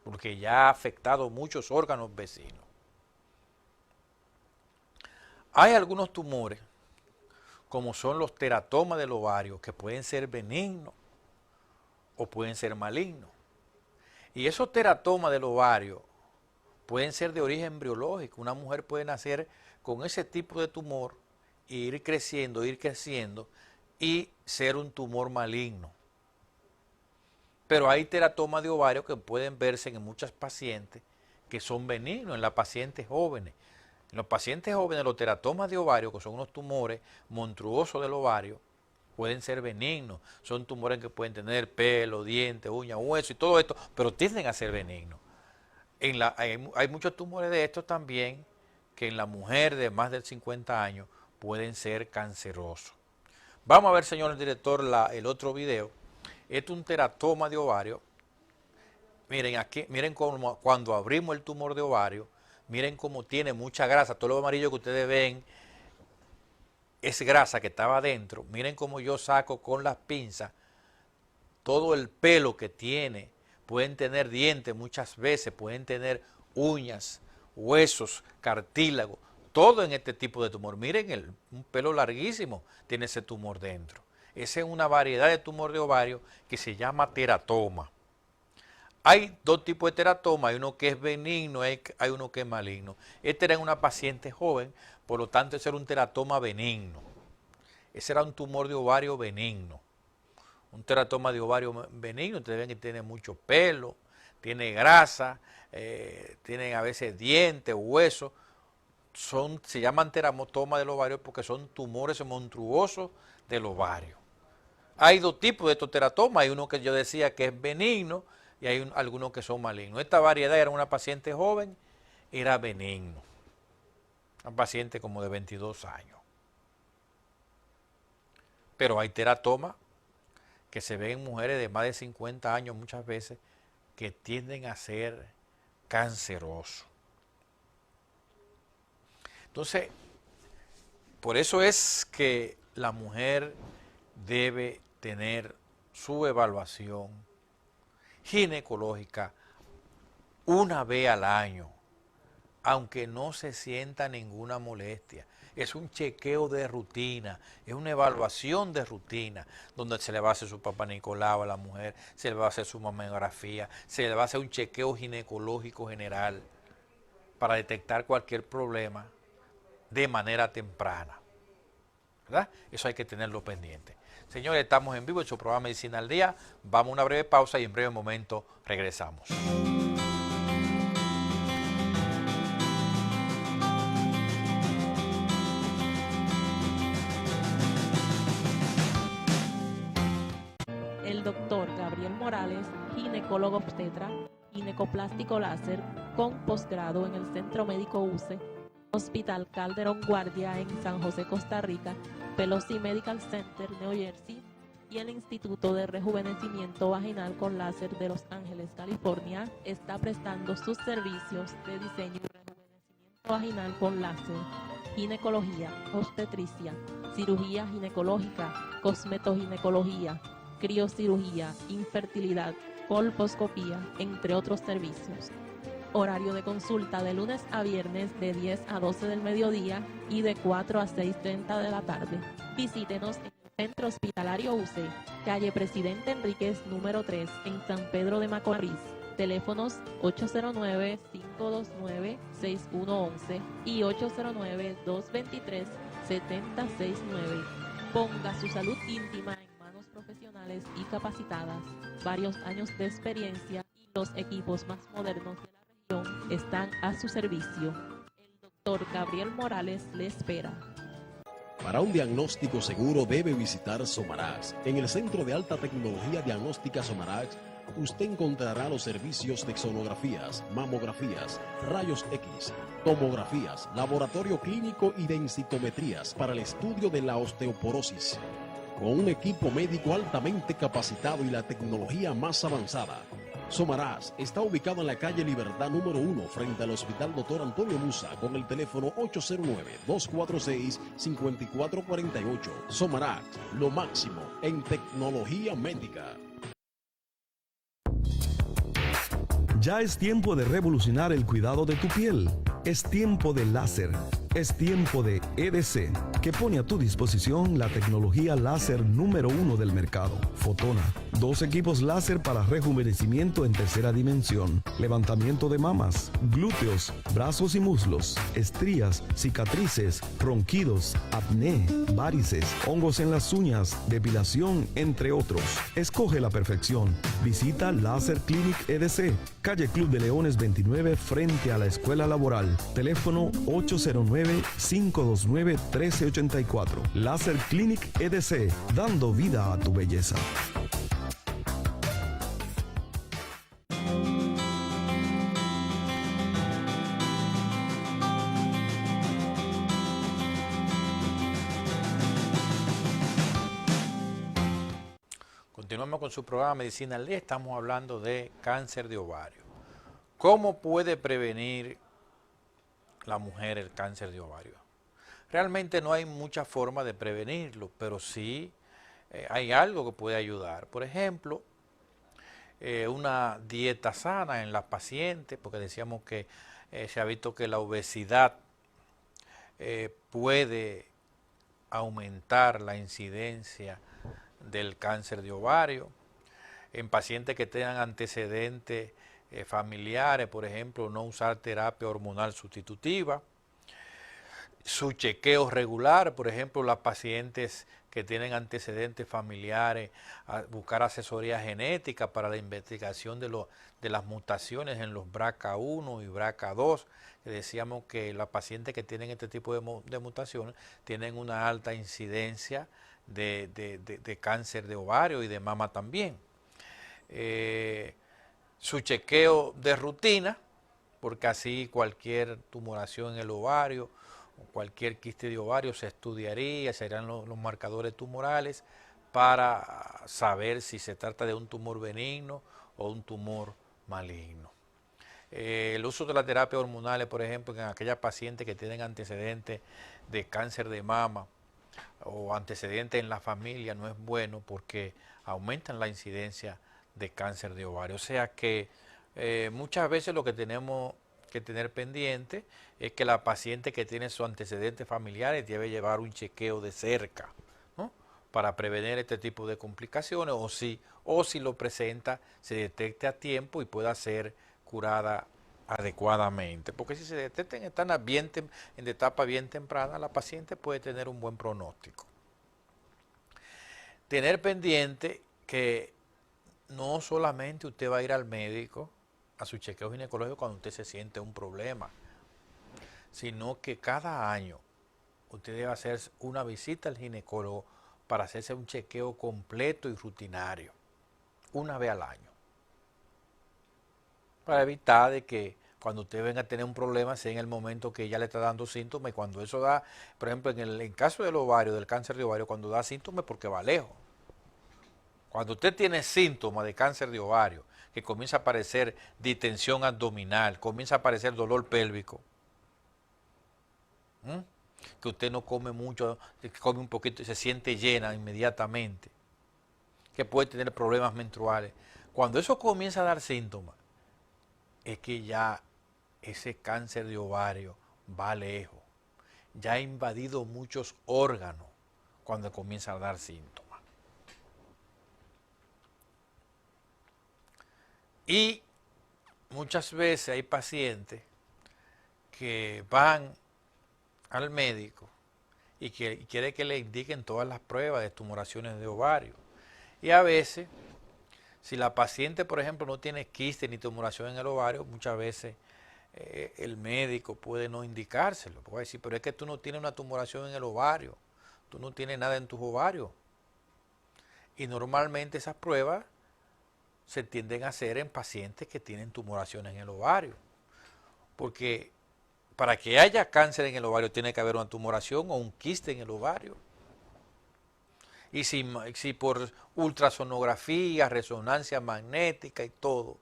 porque ya ha afectado muchos órganos vecinos. Hay algunos tumores, como son los teratomas del ovario, que pueden ser benignos o pueden ser malignos. Y esos teratomas del ovario pueden ser de origen embriológico. Una mujer puede nacer con ese tipo de tumor e ir creciendo y ser un tumor maligno. Pero hay teratomas de ovario que pueden verse en muchas pacientes que son benignos, en las pacientes jóvenes. En los pacientes jóvenes, los teratomas de ovario, que son unos tumores monstruosos del ovario, pueden ser benignos. Son tumores que pueden tener pelo, dientes, uñas, hueso y todo esto, pero tienden a ser benignos. Hay muchos tumores de estos también que en la mujer de más de 50 años pueden ser cancerosos. Vamos a ver, señor director, el otro video. Este es un teratoma de ovario. Miren aquí, miren cómo cuando abrimos el tumor de ovario, miren cómo tiene mucha grasa. Todo lo amarillo que ustedes ven es grasa que estaba adentro. Miren cómo yo saco con las pinzas todo el pelo que tiene. Pueden tener dientes muchas veces, pueden tener uñas, huesos, cartílago, todo en este tipo de tumor. Miren, un pelo larguísimo tiene ese tumor dentro. Esa es una variedad de tumor de ovario que se llama teratoma. Hay dos tipos de teratoma, hay uno que es benigno, hay uno que es maligno. Este era en una paciente joven, por lo tanto ese era un teratoma benigno. Ese era un tumor de ovario benigno. Un teratoma de ovario benigno, ustedes ven que tiene mucho pelo, tiene grasa, tienen a veces dientes, huesos, se llaman teratoma del ovario porque son tumores monstruosos del ovario. Hay dos tipos de estos teratomas, hay uno que yo decía que es benigno y hay algunos que son malignos. Esta variedad era una paciente joven, era benigno, una paciente como de 22 años. Pero hay teratomas que se ven en mujeres de más de 50 años muchas veces que tienden a ser cancerosos. Entonces, por eso es que la mujer debe tener su evaluación ginecológica una vez al año, aunque no se sienta ninguna molestia. Es un chequeo de rutina, es una evaluación de rutina, donde se le va a hacer su papá Nicolau a la mujer, se le va a hacer su mamografía, se le va a hacer un chequeo ginecológico general para detectar cualquier problema de manera temprana, ¿verdad? Eso hay que tenerlo pendiente. Señores, estamos en vivo en su programa Medicina al Día. Vamos a una breve pausa y en breve momento regresamos. El doctor Gabriel Morales, ginecólogo obstetra, ginecoplástico láser con posgrado en el Centro Médico UCE, Hospital Calderón Guardia en San José, Costa Rica, Pelosi Medical Center, New Jersey, y el Instituto de Rejuvenecimiento Vaginal con Láser de Los Ángeles, California, está prestando sus servicios de diseño y rejuvenecimiento vaginal con láser, ginecología, obstetricia, cirugía ginecológica, cosmetoginecología, criocirugía, infertilidad, colposcopía, entre otros servicios. Horario de consulta de lunes a viernes de 10 a 12 del mediodía y de 4 a 6:30 de la tarde. Visítenos en el Centro Hospitalario UCE, calle Presidente Enríquez número 3 en San Pedro de Macorís. Teléfonos 809-529-6111 y 809-223-7069. Ponga su salud íntima en manos profesionales y capacitadas. Varios años de experiencia y los equipos más modernos de la región están a su servicio. El doctor Gabriel Morales le espera. Para un diagnóstico seguro debe visitar Somarax. En el Centro de Alta Tecnología Diagnóstica Somarax, usted encontrará los servicios de sonografías, mamografías, rayos X, tomografías, laboratorio clínico y densitometrías para el estudio de la osteoporosis. Con un equipo médico altamente capacitado y la tecnología más avanzada, Somarax está ubicado en la calle Libertad número 1 frente al Hospital Dr. Antonio Musa con el teléfono 809-246-5448. Somarax, lo máximo en tecnología médica. Ya es tiempo de revolucionar el cuidado de tu piel. Es tiempo de láser. Es tiempo de EDC, que pone a tu disposición la tecnología láser número 1 del mercado, Fotona. 2 equipos láser para rejuvenecimiento en tercera dimensión, levantamiento de mamas, glúteos, brazos y muslos, estrías, cicatrices, ronquidos, acné, varices, hongos en las uñas, depilación, entre otros. Escoge la perfección. Visita Láser Clinic EDC, calle Club de Leones 29 frente a la Escuela Laboral. Teléfono 809-529-1384. Láser Clinic EDC, dando vida a tu belleza. Continuamos con su programa Medicina al Día. Estamos hablando de cáncer de ovario. ¿Cómo puede prevenir la mujer el cáncer de ovario? Realmente no hay mucha forma de prevenirlo, pero sí hay algo que puede ayudar. Por ejemplo, una dieta sana en las pacientes, porque decíamos que se ha visto que la obesidad puede aumentar la incidencia del cáncer de ovario. En pacientes que tengan antecedentes familiares, por ejemplo, no usar terapia hormonal sustitutiva. su chequeo regular, por ejemplo, las pacientes que tienen antecedentes familiares, a buscar asesoría genética para la investigación de las mutaciones en los BRCA1 y BRCA2, que decíamos que las pacientes que tienen este tipo de mutaciones tienen una alta incidencia de cáncer de ovario y de mama también. Su chequeo de rutina, porque así cualquier tumoración en el ovario, cualquier quiste de ovario se estudiaría, serían los marcadores tumorales para saber si se trata de un tumor benigno o un tumor maligno. El uso de las terapias hormonales, por ejemplo, en aquellas pacientes que tienen antecedentes de cáncer de mama o antecedentes en la familia no es bueno porque aumentan la incidencia de cáncer de ovario. O sea que muchas veces lo que tenemos que tener pendiente es que la paciente que tiene sus antecedentes familiares debe llevar un chequeo de cerca, ¿no? Para prevenir este tipo de complicaciones o si lo presenta se detecte a tiempo y pueda ser curada adecuadamente. Porque si se detecta en etapa bien temprana, la paciente puede tener un buen pronóstico. Tener pendiente que no solamente usted va a ir al médico a su chequeo ginecológico cuando usted se siente un problema, sino que cada año usted debe hacer una visita al ginecólogo para hacerse un chequeo completo y rutinario, una vez al año, para evitar de que cuando usted venga a tener un problema sea en el momento que ya le está dando síntomas, y cuando eso da, por ejemplo, en caso del ovario, del cáncer de ovario, cuando da síntomas porque va lejos. Cuando usted tiene síntomas de cáncer de ovario, que comienza a aparecer distensión abdominal, comienza a aparecer dolor pélvico, que usted no come mucho, que come un poquito y se siente llena inmediatamente, que puede tener problemas menstruales. Cuando eso comienza a dar síntomas, es que ya ese cáncer de ovario va lejos, ya ha invadido muchos órganos cuando comienza a dar síntomas. Y muchas veces hay pacientes que van al médico y que quiere que le indiquen todas las pruebas de tumoraciones de ovario. Y a veces, si la paciente, por ejemplo, no tiene quiste ni tumoración en el ovario, muchas veces el médico puede no indicárselo. Puede decir, pero es que tú no tienes una tumoración en el ovario, tú no tienes nada en tus ovarios. Y normalmente esas pruebas se tienden a hacer en pacientes que tienen tumoraciones en el ovario. Porque para que haya cáncer en el ovario tiene que haber una tumoración o un quiste en el ovario. Y si por ultrasonografía, resonancia magnética y todo,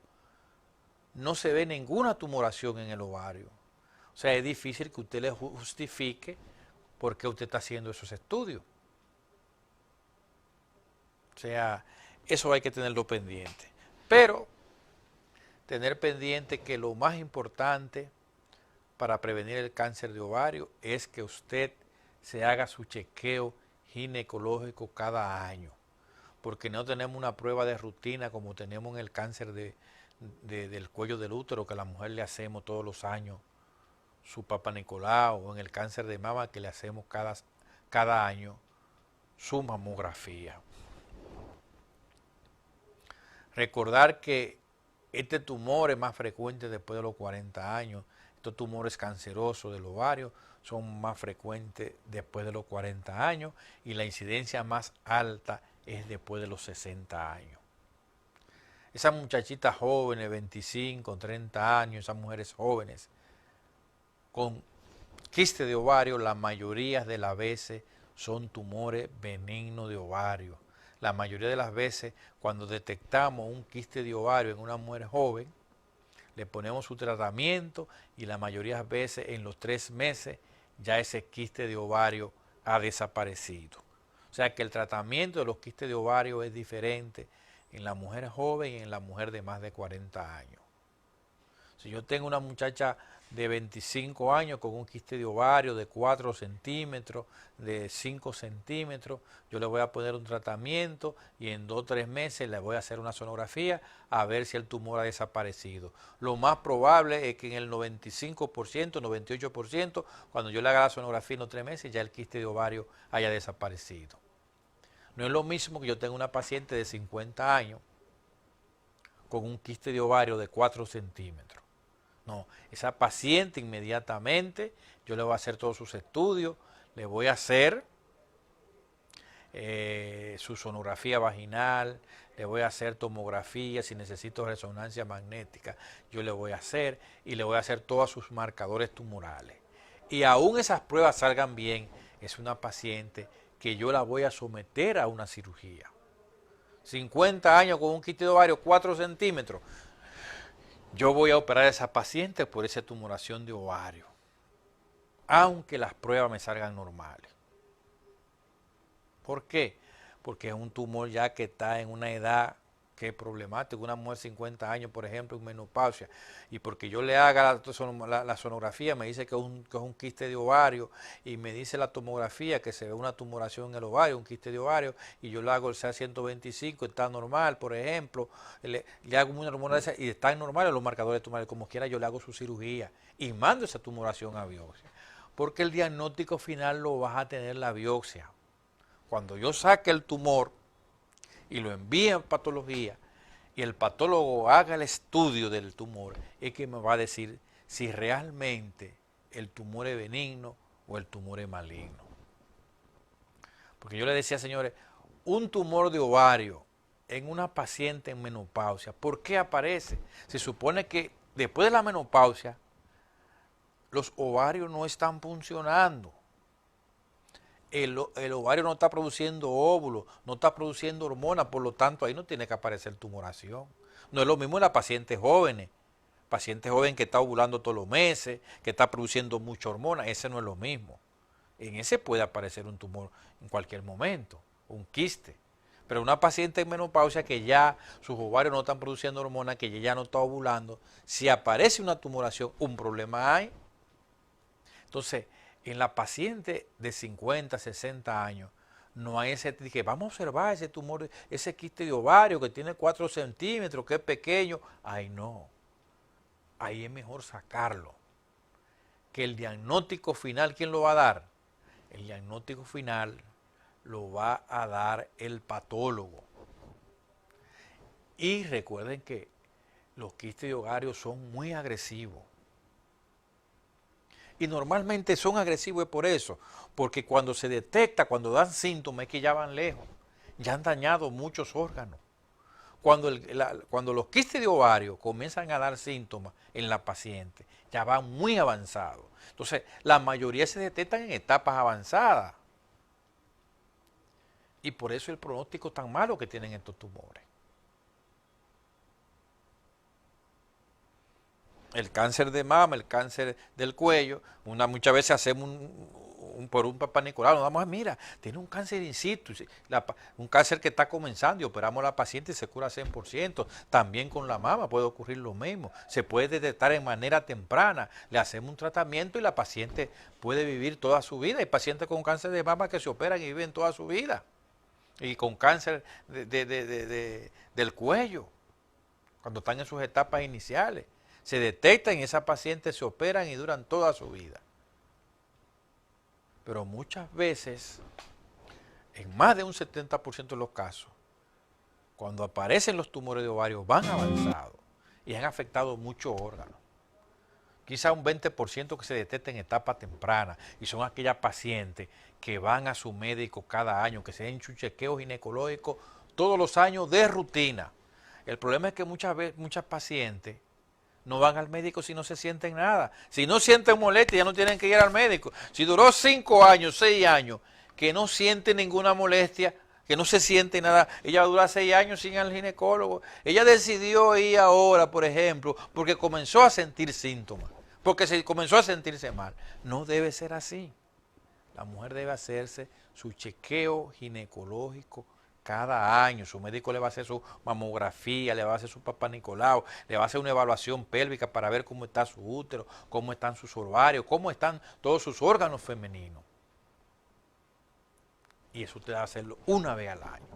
no se ve ninguna tumoración en el ovario. O sea, es difícil que usted le justifique por qué usted está haciendo esos estudios. O sea, eso hay que tenerlo pendiente. Pero tener pendiente que lo más importante para prevenir el cáncer de ovario es que usted se haga su chequeo ginecológico cada año, porque no tenemos una prueba de rutina como tenemos en el cáncer del cuello del útero, que a la mujer le hacemos todos los años su Papa Nicolau, o en el cáncer de mama que le hacemos cada año su mamografía. Recordar que este tumor es más frecuente después de los 40 años. Estos tumores cancerosos del ovario son más frecuentes después de los 40 años y la incidencia más alta es después de los 60 años. Esas muchachitas jóvenes, 25, 30 años, esas mujeres jóvenes con quiste de ovario, la mayoría de las veces son tumores benignos de ovario. La mayoría de las veces, cuando detectamos un quiste de ovario en una mujer joven, le ponemos su tratamiento y la mayoría de las veces en los 3 meses ya ese quiste de ovario ha desaparecido. O sea que el tratamiento de los quistes de ovario es diferente en la mujer joven y en la mujer de más de 40 años. O Si yo tengo una muchacha de 25 años con un quiste de ovario de 4 centímetros, de 5 centímetros, yo le voy a poner un tratamiento y en 2 o 3 meses le voy a hacer una sonografía a ver si el tumor ha desaparecido. Lo más probable es que en el 95%, 98%, cuando yo le haga la sonografía en los 3 meses, ya el quiste de ovario haya desaparecido. No es lo mismo que yo tenga una paciente de 50 años con un quiste de ovario de 4 centímetros. No, esa paciente inmediatamente yo le voy a hacer todos sus estudios, le voy a hacer su sonografía vaginal, le voy a hacer tomografía, si necesito resonancia magnética, yo le voy a hacer y le voy a hacer todos sus marcadores tumorales. Y aún esas pruebas salgan bien, es una paciente que yo la voy a someter a una cirugía. 50 años con un quiste de ovario, 4 centímetros. Yo voy a operar a esa paciente por esa tumoración de ovario, aunque las pruebas me salgan normales. ¿Por qué? Porque es un tumor ya que está en una edad que es problemática, una mujer de 50 años, por ejemplo, en menopausia, y porque yo le haga la sonografía, me dice que es un quiste de ovario, y me dice la tomografía que se ve una tumoración en el ovario, un quiste de ovario, y yo le hago el CA-125, está normal, por ejemplo, le hago una hormona de esa, y están normales los marcadores tumorales, como quiera yo le hago su cirugía, y mando esa tumoración a biopsia, porque el diagnóstico final lo vas a tener la biopsia. Cuando yo saque el tumor, y lo envía a patología y el patólogo haga el estudio del tumor, es que me va a decir si realmente el tumor es benigno o el tumor es maligno. Porque yo le decía, señores, un tumor de ovario en una paciente en menopausia, ¿por qué aparece? Se supone que después de la menopausia los ovarios no están funcionando. El ovario no está produciendo óvulos, no está produciendo hormonas, por lo tanto ahí no tiene que aparecer tumoración. No es lo mismo en las pacientes jóvenes, paciente joven que está ovulando todos los meses, que está produciendo mucha hormona, ese no es lo mismo. En ese puede aparecer un tumor en cualquier momento, un quiste. Pero una paciente en menopausia que ya sus ovarios no están produciendo hormonas, que ya no está ovulando, si aparece una tumoración, un problema hay. Entonces, en la paciente de 50, 60 años, no hay ese que vamos a observar ese tumor, ese quiste de ovario que tiene 4 centímetros, que es pequeño. Ay, no. Ahí es mejor sacarlo. Que el diagnóstico final, ¿quién lo va a dar? El diagnóstico final lo va a dar el patólogo. Y recuerden que los quistes de ovario son muy agresivos. Y normalmente son agresivos por eso, porque cuando se detecta, cuando dan síntomas, es que ya van lejos, ya han dañado muchos órganos. Cuando los quistes de ovario comienzan a dar síntomas en la paciente, ya van muy avanzados. Entonces, la mayoría se detectan en etapas avanzadas. Y por eso el pronóstico tan malo que tienen estos tumores. El cáncer de mama, el cáncer del cuello, muchas veces hacemos por un papá Nicolau, nos damos, mira, tiene un cáncer in situ, un cáncer que está comenzando y operamos a la paciente y se cura 100%. También con la mama puede ocurrir lo mismo, se puede detectar en manera temprana, le hacemos un tratamiento y la paciente puede vivir toda su vida. Hay pacientes con cáncer de mama que se operan y viven toda su vida. Y con cáncer del cuello, cuando están en sus etapas iniciales. Se detectan y esas pacientes se operan y duran toda su vida. Pero muchas veces, en más de un 70% de los casos, cuando aparecen los tumores de ovario van avanzados y han afectado muchos órganos. Quizá un 20% que se detecta en etapa temprana y son aquellas pacientes que van a su médico cada año, que se den su chequeo ginecológico todos los años de rutina. El problema es que muchas pacientes no van al médico si no se sienten nada. Si no sienten molestia, ya no tienen que ir al médico. Si duró 5 años, 6 años, que no siente ninguna molestia, que no se siente nada, ella dura 6 años sin ir al ginecólogo. Ella decidió ir ahora, por ejemplo, porque comenzó a sentir síntomas, porque comenzó a sentirse mal. No debe ser así. La mujer debe hacerse su chequeo ginecológico Cada año su médico le va a hacer su mamografía, le va a hacer su papá Nicolau, le va a hacer una evaluación pélvica para ver cómo está su útero, cómo están sus ovarios, cómo están todos sus órganos femeninos. Y eso usted va a hacerlo una vez al año.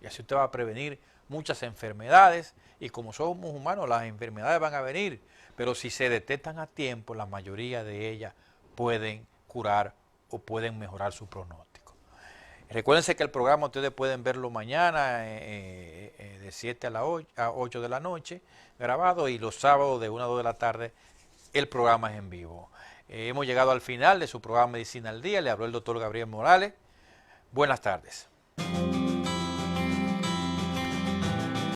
Y así usted va a prevenir muchas enfermedades, y como somos humanos las enfermedades van a venir, pero si se detectan a tiempo, la mayoría de ellas pueden curar o pueden mejorar su pronóstico. Recuérdense que el programa ustedes pueden verlo mañana de 7 a 8 de la noche grabado, y los sábados de 1 a 2 de la tarde el programa es en vivo. Hemos llegado al final de su programa Medicina al Día. Le habló el doctor Gabriel Morales. Buenas tardes.